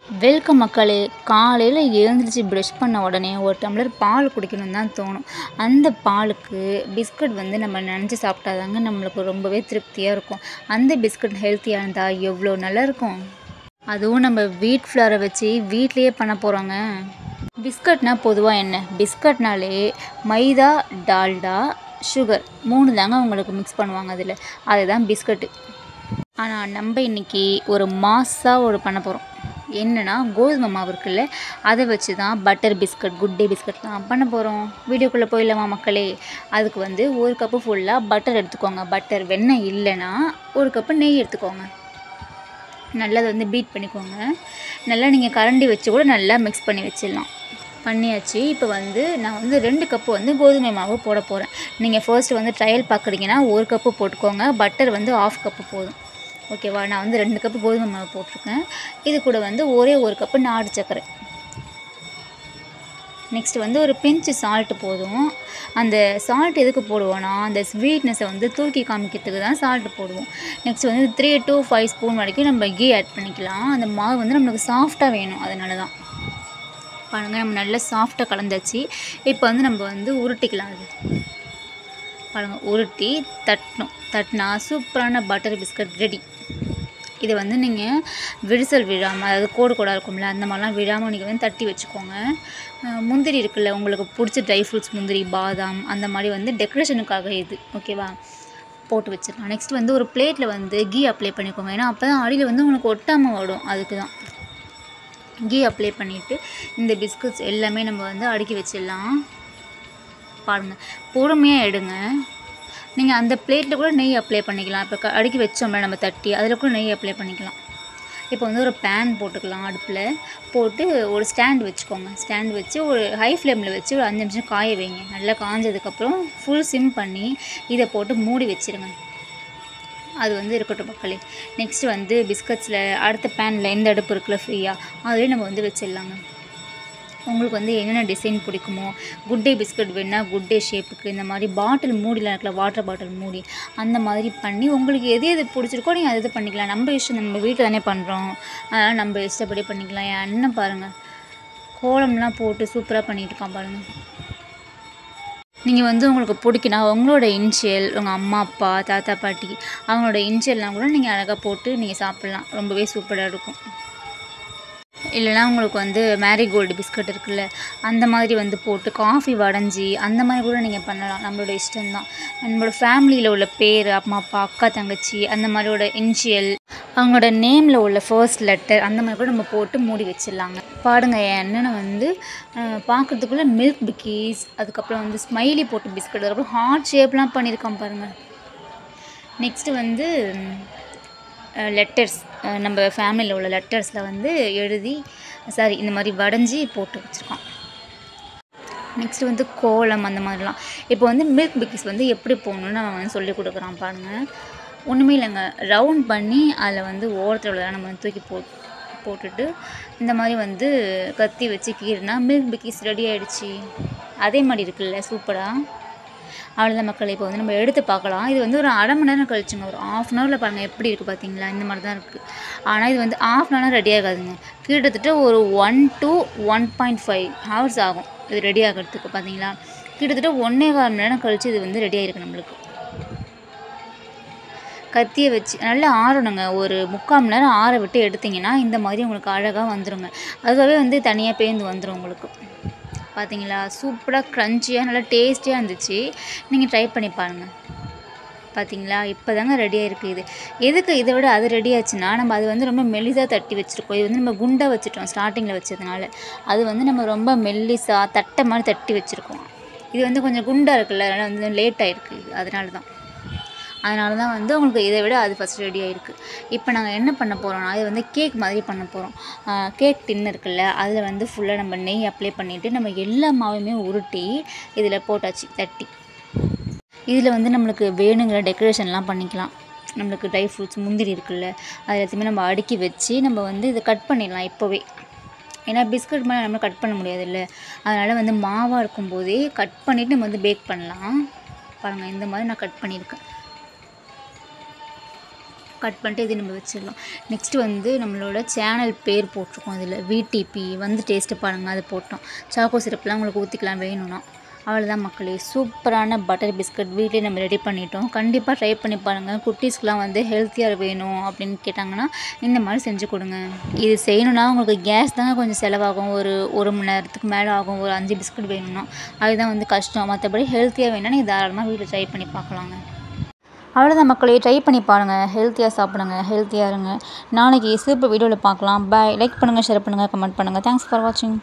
Welcome மக்களே. காலையில் எழுந்திரிச்சு ப்ரஷ் பண்ண உடனே ஒரு டம்ளர் பால் குடிக்கணும்னு தான் தோணும். அந்த பாலுக்கு பிஸ்கட் நம்ம நினச்சி சாப்பிட்டாதாங்க நம்மளுக்கு ரொம்பவே திருப்தியாக இருக்கும். அந்த பிஸ்கட் ஹெல்த்தியாக இருந்தால் எவ்வளோ நல்லா இருக்கும். அதுவும் நம்ம வீட் ஃப்ளாரை வச்சு வீட்லேயே பண்ண போகிறோங்க. பிஸ்கட்னால் பொதுவாக என்ன, பிஸ்கட்னாலே மைதா, டால்டா, சுகர் 3 தாங்க உங்களுக்கு மிக்ஸ் பண்ணுவாங்க. அதுதான் பிஸ்கட்டு. ஆனால் நம்ம இன்றைக்கி ஒரு மாஸாக பண்ண போகிறோம். என்னென்னா, கோதுமை மாவு இருக்குல்ல, அதை வச்சு தான் butter biscuit, good day biscuit தான் பண்ண போகிறோம். வீடியோக்குள்ளே போயிடலாமா மக்களே? அதுக்கு 1 கப்பு ஃபுல்லாக பட்டர் எடுத்துக்கோங்க. பட்டர் வெண்ணெய் இல்லைன்னா 1 கப்பு நெய் எடுத்துக்கோங்க. நல்லா அதை பீட் பண்ணிக்கோங்க. நல்லா நீங்கள் கரண்டி வச்சு கூட நல்லா மிக்ஸ் பண்ணி வச்சிடலாம். பண்ணியாச்சு. இப்போ நான் 2 கப்பு கோதுமை மாவு போட போகிறேன். நீங்கள் ஃபர்ஸ்ட்டு ட்ரையல் பார்க்குறீங்கன்னா 1 கப்பு போட்டுக்கோங்க. பட்டர் 1/2 கப்பு போதும். ஓகேவா? நான் 2 கப்பு கோதுமை மாவு போட்டிருக்கேன். இது கூட ஒரே 1 கப்பு நாட்டு சர்க்கரை. நெக்ஸ்ட்டு ஒரு பிஞ்சு சால்ட்டு போதும். அந்த சால்ட் எதுக்கு போடுவோன்னா, அந்த ஸ்வீட்னஸை தூக்கி காமிக்கிறதுக்கு தான் சால்ட்டு போடுவோம். நெக்ஸ்ட் 3 to 5 ஸ்பூன் வரைக்கும் நம்ம கீ ஆட் பண்ணிக்கலாம். அந்த மாவு நம்மளுக்கு சாஃப்டாக வேணும், அதனால தான். பாருங்கள், நம்ம நல்லா சாஃப்டாக கலந்தாச்சு. இப்போ நம்ம உருட்டிக்கலாம். அது பாருங்கள், உருட்டி தட்டினா சூப்பரான பட்டர் பிஸ்கட் ரெடி. இதை நீங்கள் விரிசல் விழாமல், அதாவது கோடாக இருக்கும்ல, அந்த மாதிரிலாம் விழாமல் நீங்கள் தட்டி வச்சுக்கோங்க. முந்திரி இருக்குல்ல, உங்களுக்கு பிடிச்ச ட்ரை ஃப்ரூட்ஸ், முந்திரி, பாதாம், அந்த மாதிரி டெக்கரேஷனுக்காக இது. ஓகேவா? போட்டு வச்சிடலாம். நெக்ஸ்ட் ஒரு பிளேட்டில் கீ அப்ளை பண்ணிக்கோங்க. ஏன்னா அப்போ தான் அடியில் உங்களுக்கு ஒட்டாமல் வரும். அதுக்கு தான் கீ அப்ளை பண்ணிவிட்டு இந்த பிஸ்கட்ஸ் எல்லாமே நம்ம அடுக்கி வச்சிடலாம். பாருங்கள், பொறுமையாக எடுங்க. நீங்கள் அந்த பிளேட்டில் கூட நெய் அப்ளை பண்ணிக்கலாம். இப்போ அடுக்கி வச்சோம்ல நம்ம தட்டி, அதில் கூட நெய் அப்ளை பண்ணிக்கலாம். இப்போ ஒரு பேன் போட்டுக்கலாம். அடுப்பில் போட்டு ஒரு ஸ்டாண்ட் வச்சுக்கோங்க. ஸ்டாண்ட் வச்சு ஒரு ஹை ஃப்ளேமில் வச்சு ஒரு 5 நிமிஷம் காய வைங்க. நல்லா காஞ்சதுக்கப்புறம் ஃபுல் சிம் பண்ணி இதை போட்டு மூடி வச்சுருங்க. அது இருக்கட்டும் மக்களே. நெக்ஸ்ட்டு பிஸ்கட்ஸில் அடுத்த பேனில் எந்த அடுப்பு இருக்குல்ல ஃப்ரீயாக, அதிலே நம்ம வச்சிடலாங்க. உங்களுக்கு என்னென்ன டிசைன் பிடிக்குமோ, குட் டே பிஸ்கட் வேணுன்னா குட் டே ஷேப்புக்கு, இந்த மாதிரி பாட்டில் மூடிலாம் இருக்குல்ல, வாட்டர் பாட்டில் மூடி, அந்த மாதிரி பண்ணி உங்களுக்கு எது பிடிச்சிருக்கோ நீங்கள் அது பண்ணிக்கலாம். நம்ம இஷ்டம், நம்ம வீட்டில் தானே பண்ணுறோம், அதனால் நம்ம இஷ்டப்படி பண்ணிக்கலாம். என் அண்ணன் பாருங்கள், கோலம்லாம் போட்டு சூப்பராக பண்ணிகிட்டு இருக்கான் பாருங்கள். நீங்கள் உங்களுக்கு பிடிக்குன்னா உங்களோட இனிஷியல், உங்கள் அம்மா, அப்பா, தாத்தா, பாட்டி அவங்களோட இனிஷியல்லாம் கூட நீங்கள் அழகாக போட்டு நீங்கள் சாப்பிட்லாம். ரொம்பவே சூப்பராக இருக்கும். இல்லைனா உங்களுக்கு மேரிகோல்டு பிஸ்கட் இருக்குல்ல, அந்த மாதிரி போட்டு காஃபி வடைஞ்சி அந்த மாதிரி கூட நீங்கள் பண்ணலாம். நம்மளோட இஷ்டம்தான். நம்மளோட ஃபேமிலியில் உள்ள பேர், அம்மா, அப்பா, அக்கா, தங்கச்சி, அந்த மாதிரியோட இனிஷியல், அவங்களோட நேமில் உள்ள ஃபர்ஸ்ட் லெட்டர், அந்த மாதிரி கூட நம்ம போட்டு மூடி வச்சிடலாங்க. பாருங்கள், என் அண்ணனை பார்க்குறதுக்குள்ளே மில்க் பிக்கீஸ், அதுக்கப்புறம் ஸ்மைலி போட்டு பிஸ்கட், அதுக்கப்புறம் ஹார்ட் ஷேப்லாம் பண்ணியிருக்கான் பாருங்கள். நெக்ஸ்ட்டு லெட்டர்ஸ், நம்ம ஃபேமிலியில் உள்ள லெட்டர்ஸில் எழுதி இந்த மாதிரி வடைஞ்சி போட்டு வச்சுருக்கான். நெக்ஸ்ட்டு கோலம், அந்த மாதிரிலாம். இப்போ மில்க் பிக்கிஸ் எப்படி போடணுன்னு அவன் சொல்லி கொடுக்குறான் பாருங்கள். ஒன்றுமே இல்லைங்க, ரவுண்ட் பண்ணி அதில் ஓரத்தில் உள்ளதெல்லாம் நம்ம தூக்கி போட்டுட்டு இந்த மாதிரி கத்தி வச்சு கீறினா மில்க் பிக்கிஸ் ரெடி ஆகிடுச்சு. அதே மாதிரி இருக்குல்ல, சூப்பராக. அவ்வளோதான் மக்கள். இப்போ நம்ம எடுத்து பார்க்கலாம். இது ஒரு அரை மணி நேரம் கழிச்சுங்க, ஒரு 1/2 அன் ஹவரில் பாருங்கள் எப்படி இருக்குது பார்த்தீங்களா? இந்த மாதிரி தான் இருக்குது. ஆனால் இது 1/2 அன் ஹவர் ரெடி ஆகாதுங்க. கிட்டத்தட்ட ஒரு 1 to 1.5 ஹவர்ஸ் ஆகும் இது ரெடி ஆகிறதுக்கு. பார்த்தீங்களா? கிட்டத்தட்ட 1.25 மணி நேரம் கழித்து இது ரெடி ஆகிருக்கு நம்மளுக்கு. கத்தியை வச்சு நல்லா ஆறணுங்க. ஒரு 3/4 மணி நேரம் ஆற விட்டு எடுத்திங்கன்னா இந்த மாதிரி உங்களுக்கு அழகாக வந்துடுங்க. அதுவாகவே தனியாக பேர்ந்து வந்துடும் உங்களுக்கு. பார்த்தீங்களா? சூப்பராக க்ரன்ச்சியாக நல்லா டேஸ்டியாக இருந்துச்சு. நீங்கள் ட்ரை பண்ணி பாருங்கள். பார்த்தீங்களா? இப்போ தாங்க ரெடியாக இருக்குது. இது எதுக்கு இதை விட அது ரெடி ஆச்சுன்னா, நம்ம அது ரொம்ப மெல்லிசாக தட்டி வச்சுருக்கோம். இது நம்ம குண்டாக வச்சுட்டோம் ஸ்டார்டிங்கில் வச்சதுனால. அது நம்ம ரொம்ப மெல்லிசாக தட்டை மாதிரி தட்டி வச்சுருக்கோம். இது கொஞ்சம் குண்டாக இருக்குல்ல, அதனால் லேட் ஆகிருக்கு. அதனால தான் உங்களுக்கு இதை விட அது ஃபஸ்ட் ரெடி ஆகிருக்கு. இப்போ நாங்கள் என்ன பண்ண போகிறோம்னா, இது கேக் மாதிரி பண்ண போகிறோம். கேக் டின் இருக்குல்ல, அதில் ஃபுல்லாக நம்ம நெய் அப்ளை பண்ணிவிட்டு நம்ம எல்லா மாவையுமே உருட்டி இதில் போட்டாச்சு தட்டி. இதில் நம்மளுக்கு வேணுங்கிற டெக்கரேஷன்லாம் பண்ணிக்கலாம். நம்மளுக்கு ட்ரை ஃப்ரூட்ஸ், முந்திரி இருக்குல்ல, அது எல்லாத்தையுமே நம்ம அடுக்கி வச்சு நம்ம இதை கட் பண்ணிடலாம் இப்போவே. ஏன்னா பிஸ்கட் மாதிரி நம்ம கட் பண்ண முடியாதுல்ல, அதனால் மாவாக இருக்கும்போதே கட் பண்ணிவிட்டு நம்ம பேக் பண்ணலாம். பாருங்கள், இந்த மாதிரி நான் கட் பண்ணியிருக்கேன். கட் பண்ணிட்டு இது நம்ம வச்சிடலாம். நெக்ஸ்ட்டு வந்து நம்மளோட சேனல் பேர் போட்டிருக்கோம் இதில் விடிபி வந்து டேஸ்ட்டு பாருங்கள், அது போட்டோம். சாக்கோ சிரப்லாம் உங்களுக்கு ஊற்றிக்கலாம் வேணும்னா. அவ்வளோதான் மக்களே, சூப்பரான பட்டர் பிஸ்கட் வீட்டிலே நம்ம ரெடி பண்ணிட்டோம். கண்டிப்பாக ட்ரை பண்ணி பாருங்கள். குட்டீஸ்க்குலாம் வந்து ஹெல்த்தியாக வேணும் அப்படின்னு கேட்டாங்கன்னா இந்த மாதிரி செஞ்சு கொடுங்க. இது செய்யணுன்னா உங்களுக்கு கேஸ் தாங்க கொஞ்சம் செலவாகும். ஒரு மணி நேரத்துக்கு மேலே ஆகும். ஒரு 5 பிஸ்கட் வேணும்னா அதுதான் வந்து கஷ்டம். மற்றபடி ஹெல்த்தியாக வேணும்னா நீங்கள் தாராளமாக வீட்டில் ட்ரை பண்ணி பார்க்கலாங்க. அவ்வளோதான் மக்களே, ட்ரை பண்ணி பாருங்கள். ஹெல்த்தியாக சாப்பிடுங்க, ஹெல்த்தியாக இருங்க. நாளைக்கு சூப்பர் வீடியோவில் பார்க்கலாம். பாய். லைக் பண்ணுங்கள், ஷேர் பண்ணுங்கள், கமெண்ட் பண்ணுங்கள். தேங்க்ஸ் ஃபார் வாட்சிங்.